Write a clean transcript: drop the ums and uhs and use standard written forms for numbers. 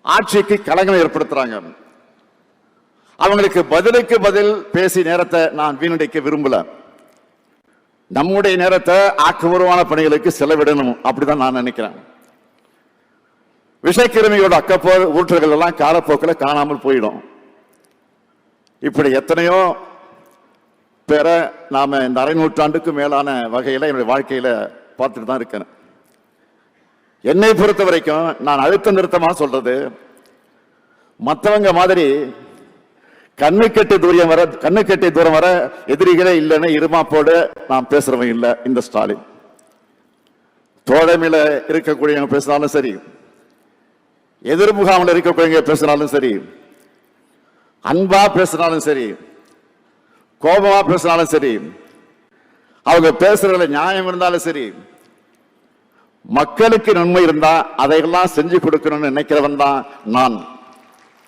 ஆட்சிக்கு களங்கம் ஏற்படுத்துறாங்க. அவங்களுக்கு பதிலுக்கு பதில் பேசி நேரத்தை நான் வீணடிக்க விரும்பல. நம்முடைய நேரத்தை ஆக்கப்பூர்வமான பணிகளுக்கு செலவிடணும், அப்படிதான் நான் நினைக்கிறேன். விஷக்கிருமியோட அக்கப்போர் ஊற்றல்கள் எல்லாம் காலப்போக்கில் காணாமல் போயிடும். இப்படி எத்தனையோ பேரை நாம இந்த அரை நூற்றாண்டுக்கு மேலான வகையில என்னுடைய வாழ்க்கையில பார்த்துட்டு தான் இருக்கேன். என்னை பொறுத்த வரைக்கும் நான் அழுத்த நிறுத்தமா சொல்றது, மற்றவங்க மாதிரி கண்ணுக்கெட்டி தூரம் வர எதிரிகளே இல்லைன்னு இருமாப்போடு நான் பேசுறவன் இல்லை. இந்த ஸ்டாலின் தோழமையில இருக்கக்கூடியவங்க பேசினாலும் சரி, எதிர்முகாமில் இருக்கக்கூடியவங்க பேசினாலும் சரி, அன்பா பேசினாலும் சரி, கோபமா பேசினாலும் சரி, அவங்க பேசுறதுல நியாயம் இருந்தாலும் சரி, மக்களுக்கு நன்மை இருந்தா அதையெல்லாம் செஞ்சு கொடுக்கணும்னு நினைக்கிறவன் தான் நான்.